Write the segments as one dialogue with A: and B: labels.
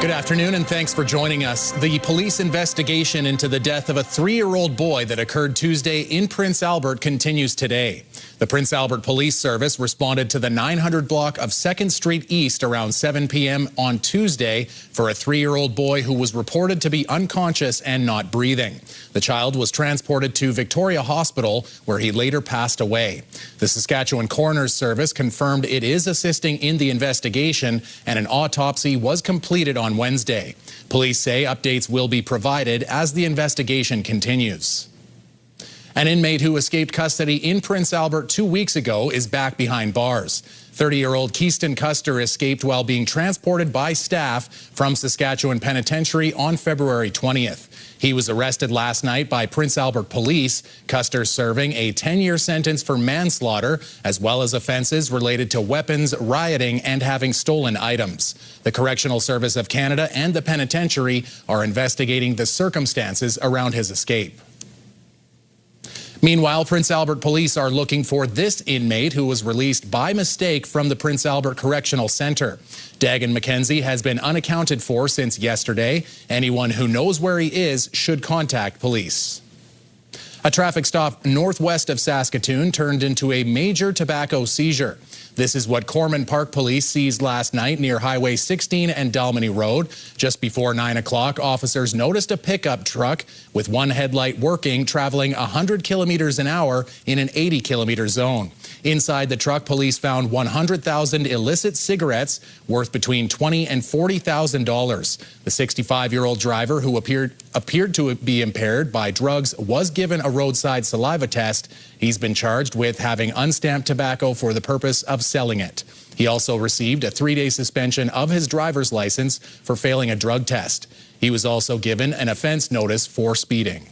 A: Good afternoon, and thanks for joining us. The police investigation into the death of a 3-year-old boy that occurred Tuesday in Prince Albert continues today. The Prince Albert Police Service responded to the 900 block of 2nd Street East around 7 p.m. on Tuesday for a 3-year-old boy who was reported to be unconscious and not breathing. The child was transported to Victoria Hospital, where he later passed away. The Saskatchewan Coroner's Service confirmed it is assisting in the investigation, and an autopsy was completed on Wednesday. Police say updates will be provided as the investigation continues. An inmate who escaped custody in Prince Albert 2 weeks ago is back behind bars. 30-year-old Keyston Custer escaped while being transported by staff from Saskatchewan Penitentiary on February 20th. He was arrested last night by Prince Albert police. Custer serving a 10-year sentence for manslaughter, as well as offenses related to weapons, rioting, and having stolen items. The Correctional Service of Canada and the penitentiary are investigating the circumstances around his escape. Meanwhile, Prince Albert police are looking for this inmate who was released by mistake from the Prince Albert Correctional Centre. Dagan McKenzie has been unaccounted for since yesterday. Anyone who knows where he is should contact police. A traffic stop northwest of Saskatoon turned into a major tobacco seizure. This is what Corman Park Police seized last night near Highway 16 and Dalmeny Road. Just before 9 o'clock, officers noticed a pickup truck with one headlight working, traveling 100 kilometers an hour in an 80-kilometer zone. Inside the truck, police found 100,000 illicit cigarettes worth between $20,000 and $40,000. The 65-year-old driver, who appeared to be impaired by drugs, was given a roadside saliva test. He's been charged with having unstamped tobacco for the purpose of selling it. He also received a 3-day suspension of his driver's license for failing a drug test. He was also given an offense notice for speeding.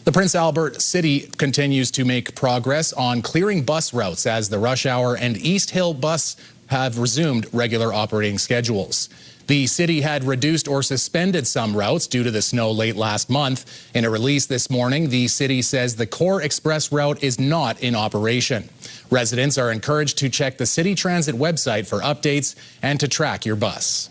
A: The Prince Albert City continues to make progress on clearing bus routes as the Rush Hour and East Hill bus have resumed regular operating schedules. The city had reduced or suspended some routes due to the snow late last month. In a release this morning, the city says the Core Express route is not in operation. Residents are encouraged to check the City Transit website for updates and to track your bus.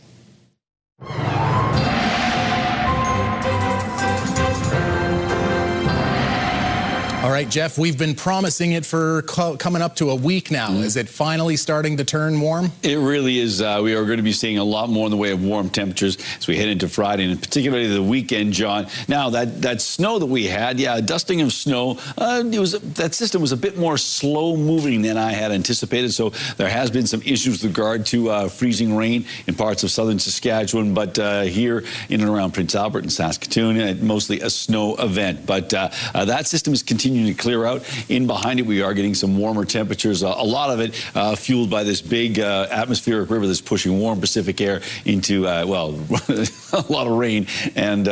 A: All right, Jeff, we've been promising it for coming up to a week now. Is it finally starting to turn warm? It really is. We are going to be seeing a lot more in the way of warm temperatures as we head into Friday, and particularly the weekend, John. Now, that snow that we had, a dusting of snow, that system was a bit more slow-moving than I had anticipated, so there has been some issues with regard to freezing rain in parts of southern Saskatchewan, but here in and around Prince Albert and Saskatoon, mostly a snow event. But that system is continuing to clear out. In behind it, we are getting some warmer temperatures. A lot of it fueled by this big atmospheric river that's pushing warm Pacific air into, well, a lot of rain and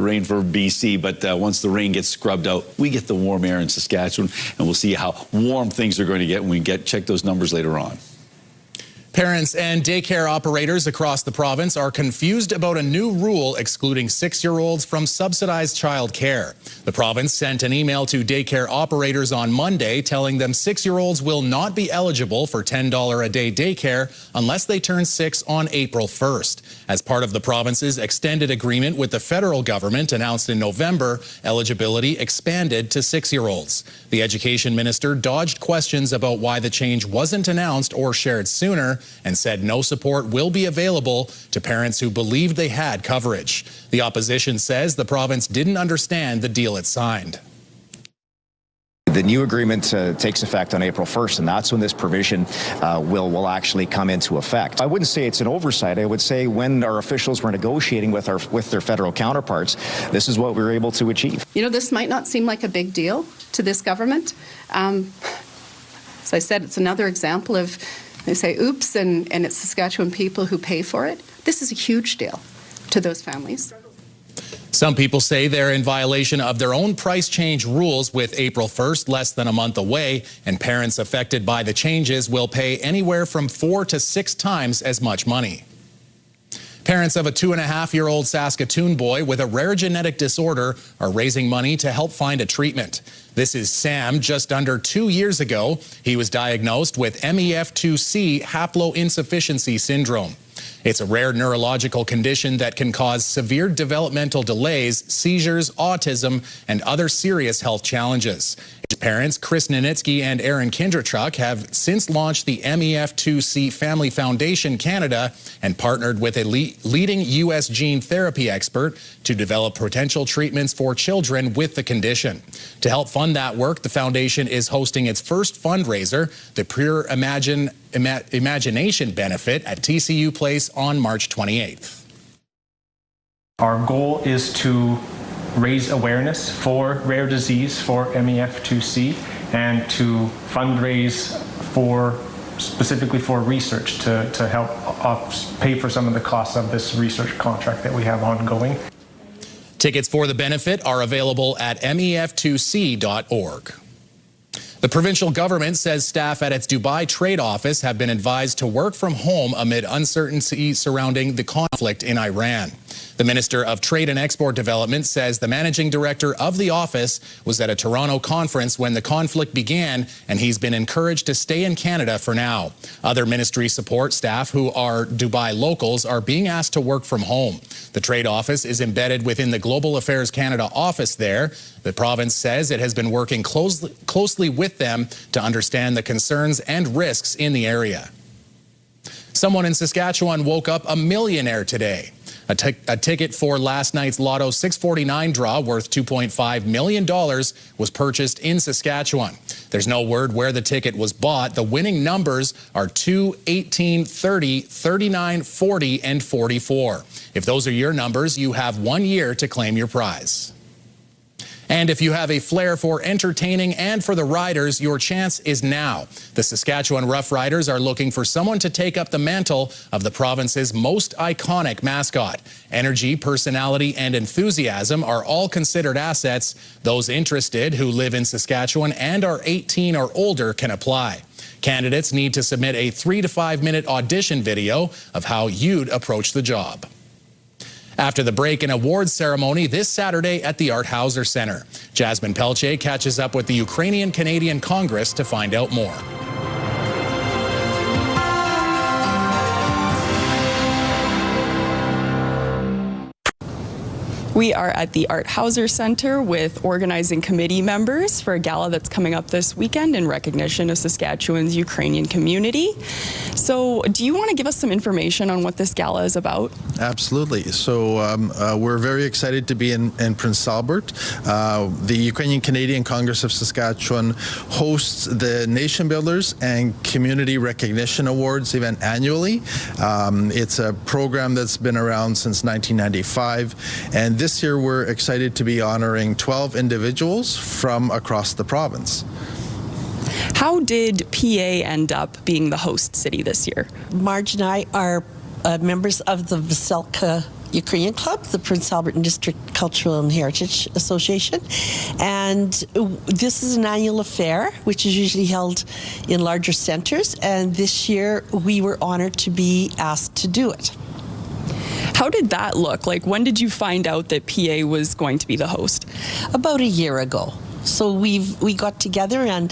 A: rain for BC. But once the rain gets scrubbed out, we get the warm air in Saskatchewan, and we'll see how warm things are going to get when we check those numbers later on. Parents and daycare operators across the province are confused about a new rule excluding 6-year-olds from subsidized childcare. The province sent an email to daycare operators on Monday telling them 6-year-olds will not be eligible for $10 a day daycare unless they turn 6 on April 1st. As part of the province's extended agreement with the federal government announced in November, eligibility expanded to 6-year-olds. The education minister dodged questions about why the change wasn't announced or shared sooner, and said no support will be available to parents who believed they had coverage. The opposition says the province didn't understand the deal it signed.
B: The new agreement takes effect on April 1st, and that's when this provision will actually come into effect. I wouldn't say it's an oversight. I would say when our officials were negotiating with their federal counterparts, this is what we were able to achieve.
C: You know, this might not seem like a big deal to this government. As I said, it's another example of, they say, oops, and it's Saskatchewan people who pay for it. This is a huge deal to those families.
A: Some people say they're in violation of their own price change rules with April 1st less than a month away, and parents affected by the changes will pay anywhere from 4 to 6 times as much money. Parents of a 2.5-year-old Saskatoon boy with a rare genetic disorder are raising money to help find a treatment. This is Sam. Just under 2 years ago, he was diagnosed with MEF2C haploinsufficiency syndrome. It's a rare neurological condition that can cause severe developmental delays, seizures, autism, and other serious health challenges. His parents, Chris Nanitsky and Aaron Kindrachuk, have since launched the MEF2C Family Foundation Canada and partnered with a leading U.S. gene therapy expert to develop potential treatments for children with the condition. To help fund that work, the foundation is hosting its first fundraiser, the Pure Imagination Benefit, at TCU Place on March 28th.
D: Our goal is to raise awareness for rare disease for MEF2C and to fundraise specifically for research to help pay for some of the costs of this research contract that we have ongoing.
A: Tickets for the benefit are available at mef2c.org. The provincial government says staff at its Dubai trade office have been advised to work from home amid uncertainty surrounding the conflict in Iran. The Minister of Trade and Export Development says the managing director of the office was at a Toronto conference when the conflict began, and he's been encouraged to stay in Canada for now. Other ministry support staff who are Dubai locals are being asked to work from home. The trade office is embedded within the Global Affairs Canada office there. The province says it has been working closely with them to understand the concerns and risks in the area. Someone in Saskatchewan woke up a millionaire today. A ticket for last night's Lotto 649 draw worth $2.5 million was purchased in Saskatchewan. There's no word where the ticket was bought. The winning numbers are 2, 18, 30, 39, 40, and 44. If those are your numbers, you have 1 year to claim your prize. And if you have a flair for entertaining and for the riders, your chance is now. The Saskatchewan Rough Riders are looking for someone to take up the mantle of the province's most iconic mascot. Energy, personality, and enthusiasm are all considered assets. Those interested who live in Saskatchewan and are 18 or older can apply. Candidates need to submit a 3 to 5 minute audition video of how you'd approach the job. After the break, an awards ceremony this Saturday at the Art Hauser Centre. Jasmine Pelche catches up with the Ukrainian Canadian Congress to find out more.
E: We are at the Art Hauser Centre with organizing committee members for a gala that's coming up this weekend in recognition of Saskatchewan's Ukrainian community. So do you want to give us some information on what this gala is about?
F: Absolutely. So we're very excited to be in Prince Albert. The Ukrainian Canadian Congress of Saskatchewan hosts the Nation Builders and Community Recognition Awards event annually. It's a program that's been around since 1995, and this year we're excited to be honoring 12 individuals from across the province.
E: How did PA end up being the host city this year?
G: Marge and I are members of the Veselka Ukrainian Club, the Prince Albert District Cultural and Heritage Association, and this is an annual affair which is usually held in larger centers, and this year we were honored to be asked to do it.
E: How did that look? Like, when did you find out that PA was going to be the host?
G: About a year ago. So we got together, and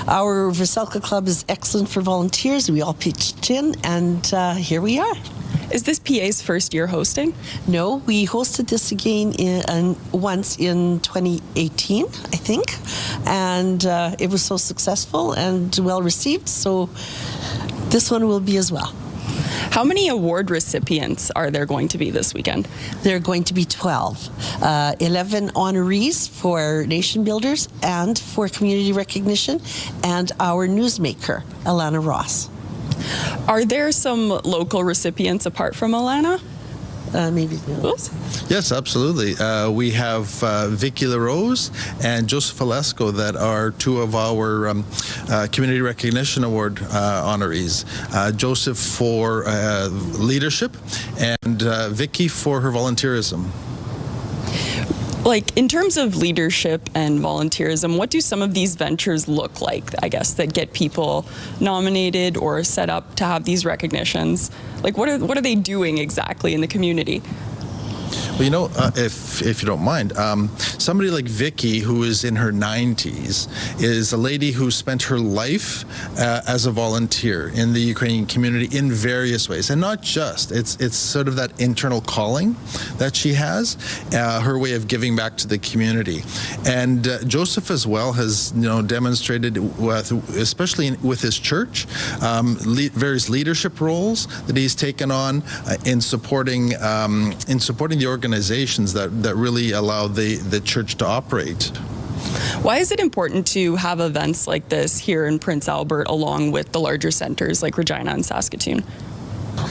G: our Veselka Club is excellent for volunteers. We all pitched in, and here we are.
E: Is this PA's first year hosting?
G: No, we hosted this again once in 2018, I think, and it was so successful and well received, so this one will be as well.
E: How many award recipients are there going to be this weekend?
G: There are going to be 12. 11 honorees for Nation Builders and for community recognition, and our newsmaker, Alana Ross.
E: Are there some local recipients apart from Alana?
G: Maybe.
F: Yes, absolutely. We have Vicky LaRose and Joseph Alesco that are two of our Community Recognition Award honorees. Joseph for leadership and Vicky for her volunteerism.
E: Like, in terms of leadership and volunteerism, what do some of these ventures look like, I guess, that get people nominated or set up to have these recognitions? Like, what are they doing exactly in the community?
F: Well, you know, if you don't mind, somebody like Vicky, who is in her 90s, is a lady who spent her life as a volunteer in the Ukrainian community in various ways, and not just. It's sort of that internal calling that she has, her way of giving back to the community. And Joseph as well has, you know, demonstrated, especially with his church, various leadership roles that he's taken on in supporting the organizations that really allow the church to operate.
E: Why is it important to have events like this here in Prince Albert along with the larger centers like Regina and Saskatoon?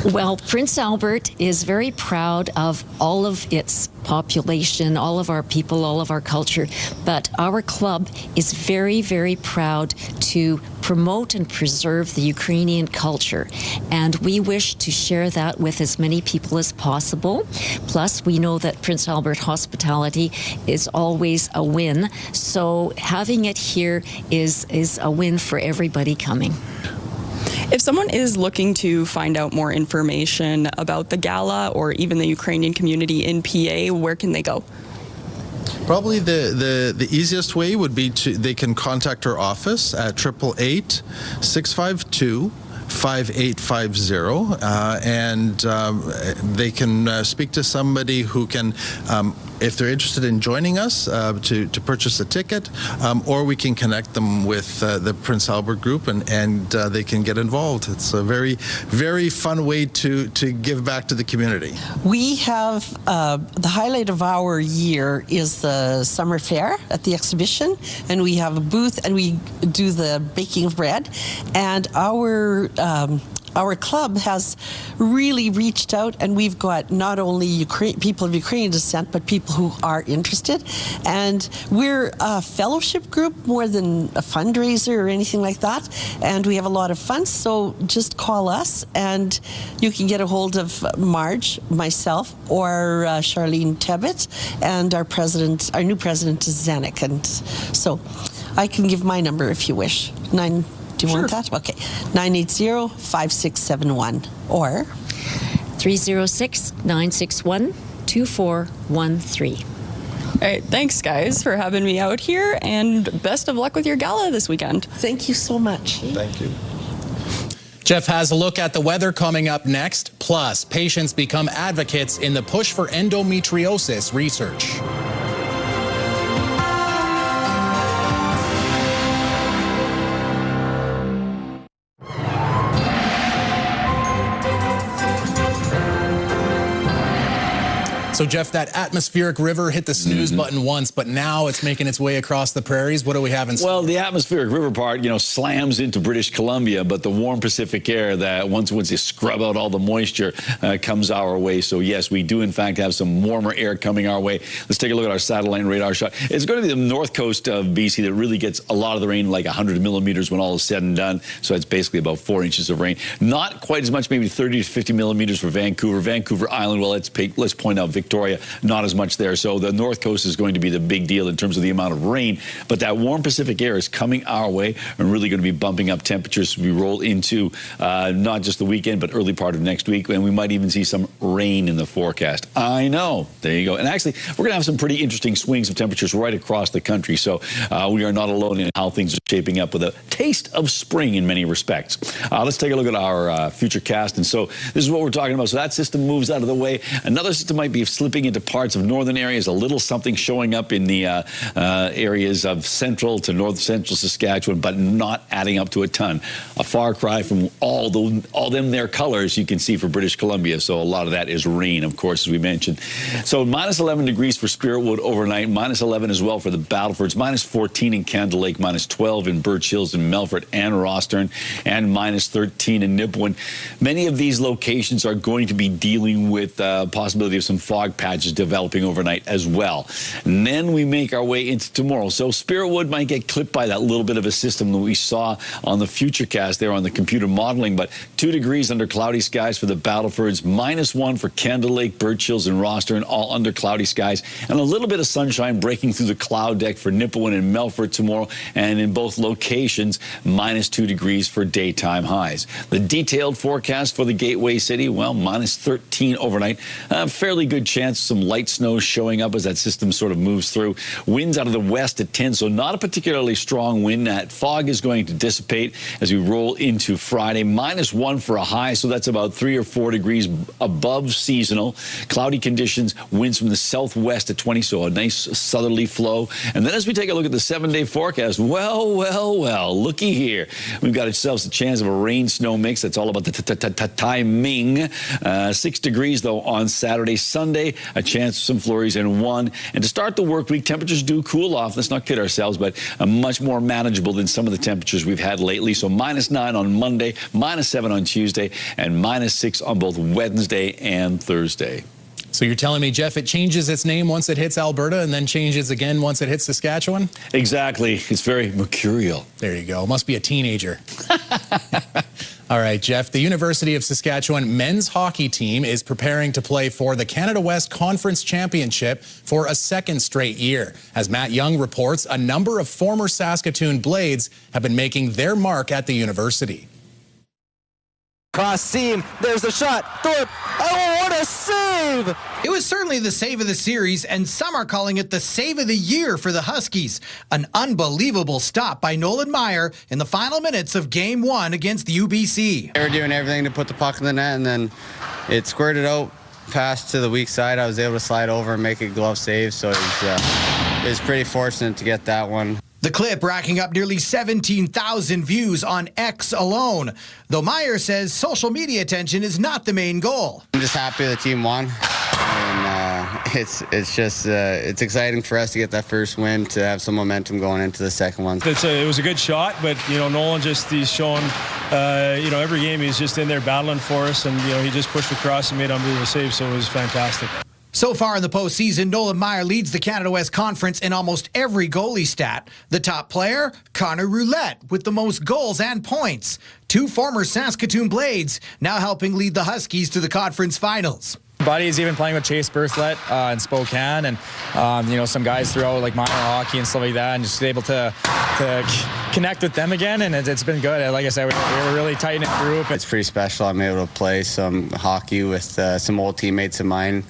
H: Well, Prince Albert is very proud of all of its population, all of our people, all of our culture, but our club is very, very proud to promote and preserve the Ukrainian culture, and we wish to share that with as many people as possible. Plus, we know that Prince Albert hospitality is always a win, so having it here is a win for everybody coming.
E: If someone is looking to find out more information about the gala or even the Ukrainian community in PA, where can they go?
F: Probably the easiest way would be they can contact our office at 888-652-5850, and they can speak to somebody who can, if they're interested in joining us, to purchase a ticket, or we can connect them with the Prince Albert group, and they can get involved. It's a very, very fun way to give back to the community.
G: We have the highlight of our year is the summer fair at the exhibition, and we have a booth, and we do the baking of bread, and our club has really reached out, and we've got not only people of Ukrainian descent, but people who are interested. And we're a fellowship group more than a fundraiser or anything like that. And we have a lot of fun, so just call us, and you can get a hold of Marge, myself, or Charlene Tebbett, and our new president is Zanuck. And so I can give my number if you wish. Do you want that? Okay. 980-5671 or
H: 306-961-2413.
E: All right, thanks guys for having me out here, and best of luck with your gala this weekend.
G: Thank you so much.
F: Thank you.
A: Jeff has a look at the weather coming up next. Plus, patients become advocates in the push for endometriosis research. So, Jeff, that atmospheric river hit the snooze button once, but now it's making its way across the prairies. What do we have in store?
I: Well, the atmospheric river part, you know, slams into British Columbia, but the warm Pacific air that once you scrub out all the moisture comes our way. So, yes, we do, in fact, have some warmer air coming our way. Let's take a look at our satellite and radar shot. It's going to be the north coast of BC that really gets a lot of the rain, like 100 millimeters when all is said and done. So it's basically about 4 inches of rain. Not quite as much, maybe 30 to 50 millimeters for Vancouver. Vancouver Island, well, let's point out Victoria, not as much there. So the north coast is going to be the big deal in terms of the amount of rain. But that warm Pacific air is coming our way and really going to be bumping up temperatures as we roll into not just the weekend, but early part of next week. And we might even see some rain in the forecast. I know. There you go. And actually, we're going to have some pretty interesting swings of temperatures right across the country. So we are not alone in how things are shaping up, with a taste of spring in many respects. Let's take a look at our future cast. And so this is what we're talking about. So that system moves out of the way. Another system might be slipping into parts of northern areas, a little something showing up in the areas of central to north central Saskatchewan, but not adding up to a ton. A far cry from all them their colors you can see for British Columbia. So a lot of that is rain, of course, as we mentioned. So minus 11 degrees for Spiritwood overnight, minus 11 as well for the Battlefords, minus 14 in Candle Lake, minus 12 in Birch Hills and Melfort and Rostern, and minus 13 in Nipawin. Many of these locations are going to be dealing with possibility of some fog patches developing overnight as well. And then we make our way into tomorrow. So Spiritwood might get clipped by that little bit of a system that we saw on the Futurecast there on the computer modeling, but 2 degrees under cloudy skies for the Battlefords, minus 1 for Candle Lake, Birch Hills, and Rostern, all under cloudy skies, and a little bit of sunshine breaking through the cloud deck for Nipawin and Melfort tomorrow, and in both locations, minus 2 degrees for daytime highs. The detailed forecast for the Gateway City, well, minus 13 overnight. Fairly good chance chance some light snow showing up as that system sort of moves through. Winds out of the west at 10, so not a particularly strong wind. That fog is going to dissipate as we roll into Friday. -1 for a high, so that's about 3 or 4 degrees above seasonal. Cloudy conditions, winds from the southwest at 20, so a nice southerly flow. And then as we take a look at the 7-day forecast, well, looky here. We've got ourselves a chance of a rain-snow mix. That's all about the timing. 6 degrees, though, on Saturday. Sunday, a chance of some flurries and 1. And to start the work week, temperatures do cool off. Let's not kid ourselves, but much more manageable than some of the temperatures we've had lately. So -9 on Monday, -7 on Tuesday, and -6 on both Wednesday and Thursday.
A: So you're telling me, Jeff, it changes its name once it hits Alberta and then changes again once it hits Saskatchewan?
I: Exactly. It's very mercurial.
A: There you go. Must be a teenager. All right, Jeff, the University of Saskatchewan men's hockey team is preparing to play for the Canada West Conference Championship for a second straight year. As Matt Young reports, a number of former Saskatoon Blades have been making their mark at the university.
J: Cross seam, there's the shot, Thorpe, oh, what a save!
K: It was certainly the save of the series, and some are calling it the save of the year for the Huskies. An unbelievable stop by Nolan Meyer in the final minutes of Game 1 against UBC.
L: They were doing everything to put the puck in the net, and then it squirted out past to the weak side. I was able to slide over and make a glove save, so it was pretty fortunate to get that one.
K: The clip racking up nearly 17,000 views on X alone, though Meyer says social media attention is not the main goal.
L: I'm just happy the team won, and it's exciting for us to get that first win, to have some momentum going into the second one.
M: It was a good shot, but Nolan he's shown every game he's just in there battling for us, and he just pushed across and made an unbelievable save, so it was fantastic.
K: So far in the postseason, Nolan Meyer leads the Canada West Conference in almost every goalie stat. The top player, Connor Roulette, with the most goals and points. 2 former Saskatoon Blades now helping lead the Huskies to the conference finals.
N: Buddy's even playing with Chase Berthlet in Spokane, and some guys throughout like minor hockey and stuff like that, and just able to connect with them again, and it's been good. Like I said, we were really tight-knit group.
L: It's pretty special. I'm able to play some hockey with some old teammates of mine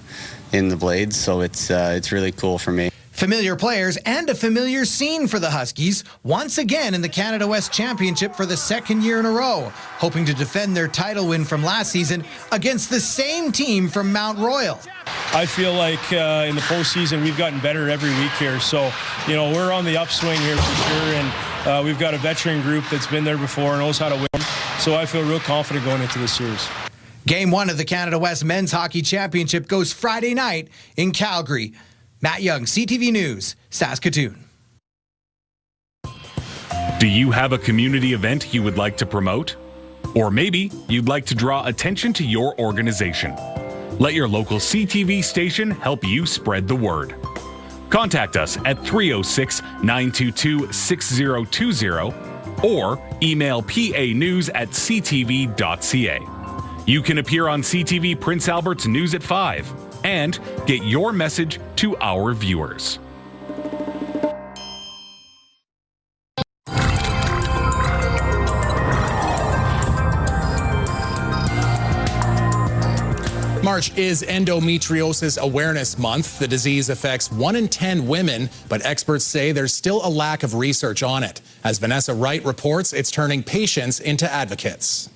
L: in the Blades, so it's really cool for me.
K: Familiar players and a familiar scene for the Huskies, once again in the Canada West Championship for the second year in a row, hoping to defend their title win from last season against the same team from Mount Royal.
M: I feel like in the postseason we've gotten better every week here, so we're on the upswing here for sure, and we've got a veteran group that's been there before, knows how to win, so I feel real confident going into this series.
K: Game 1 of the Canada West Men's Hockey Championship goes Friday night in Calgary. Matt Young, CTV News, Saskatoon.
O: Do you have a community event you would like to promote? Or maybe you'd like to draw attention to your organization. Let your local CTV station help you spread the word. Contact us at 306-922-6020 or email panews@ctv.ca. You can appear on CTV Prince Albert's News at 5 and get your message to our viewers.
A: March is Endometriosis Awareness Month. The disease affects 1 in 10 women, but experts say there's still a lack of research on it. As Vanessa Wright reports, it's turning patients into advocates.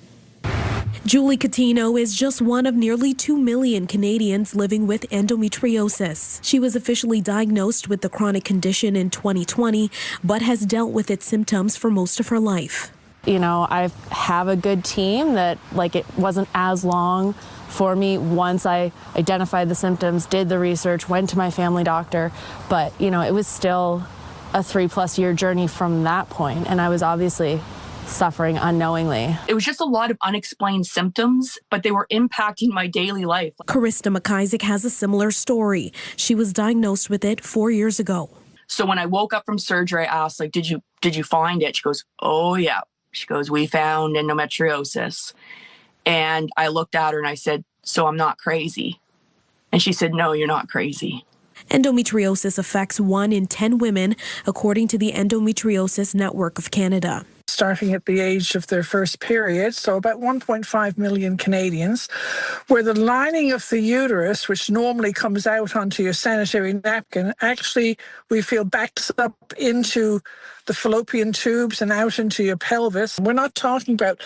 P: Julie Catino is just one of nearly 2 million Canadians living with endometriosis. She was officially diagnosed with the chronic condition in 2020, but has dealt with its symptoms for most of her life.
Q: I have a good team that, it wasn't as long for me once I identified the symptoms, did the research, went to my family doctor, but, it was still a 3+ year journey from that point, and I was obviously suffering unknowingly.
R: It was just a lot of unexplained symptoms, but they were impacting my daily life.
P: Karista McIsaac has a similar story. She was diagnosed with it 4 years ago.
R: So when I woke up from surgery, I asked, did you find it? She goes, oh yeah. She goes, we found endometriosis. And I looked at her and I said, so I'm not crazy. And she said, no, you're not crazy.
P: Endometriosis affects 1 in 10 women, according to the Endometriosis Network of Canada.
S: starting at the age of their first period, so about 1.5 million Canadians, where the lining of the uterus, which normally comes out onto your sanitary napkin, actually, we feel backs up into the fallopian tubes and out into your pelvis. We're not talking about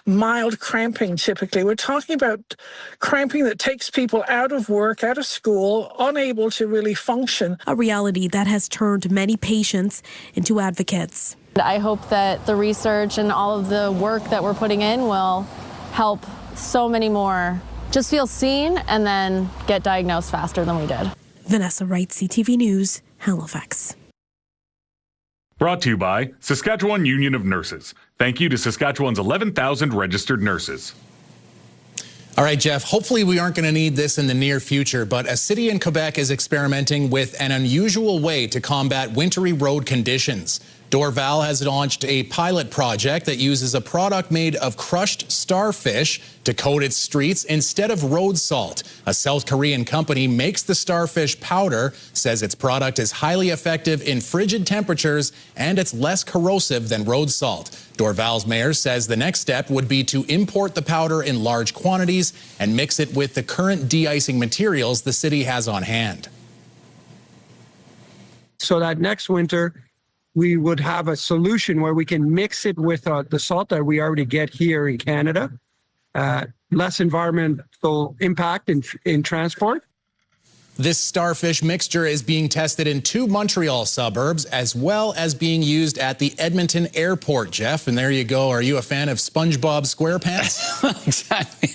S: mild cramping typically. We're talking about cramping that takes people out of work, out of school, unable to really function.
P: A reality that has turned many patients into advocates.
Q: I hope that the research and all of the work that we're putting in will help so many more just feel seen and then get diagnosed faster than we did.
P: Vanessa Wright, CTV News, Halifax.
O: Brought to you by Saskatchewan Union of Nurses. Thank you to Saskatchewan's 11,000 registered nurses.
A: All right, Jeff, hopefully we aren't going to need this in the near future, but a city in Quebec is experimenting with an unusual way to combat wintry road conditions. Dorval has launched a pilot project that uses a product made of crushed starfish to coat its streets instead of road salt. A South Korean company makes the starfish powder, says its product is highly effective in frigid temperatures and it's less corrosive than road salt. Dorval's mayor says the next step would be to import the powder in large quantities and mix it with the current de-icing materials the city has on hand.
T: So that next winter, we would have a solution where we can mix it with the salt that we already get here in Canada, less environmental impact in transport.
A: This starfish mixture is being tested in 2 Montreal suburbs as well as being used at the Edmonton airport, Jeff. And there you go. Are you a fan of SpongeBob SquarePants?
I: Exactly.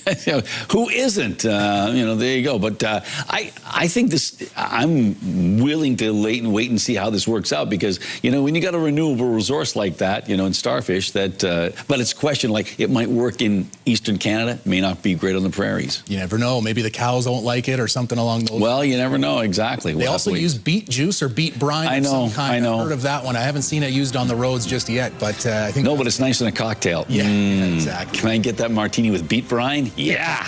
I: Who isn't? There you go. But I think this, I'm willing to wait and see how this works out because, when you got a renewable resource like that, in starfish, but it's a question like it might work in Eastern Canada, may not be great on the prairies.
A: You never know. Maybe the cows don't like it or something along those lines.
I: You never know exactly.
A: They also use beet juice or beet brine.
I: I know.
A: I've heard of that one. I haven't seen it used on the roads just yet, but I think.
I: No, but it's nice in a cocktail.
A: Yeah, exactly.
I: Can I get that martini with beet brine? Yeah.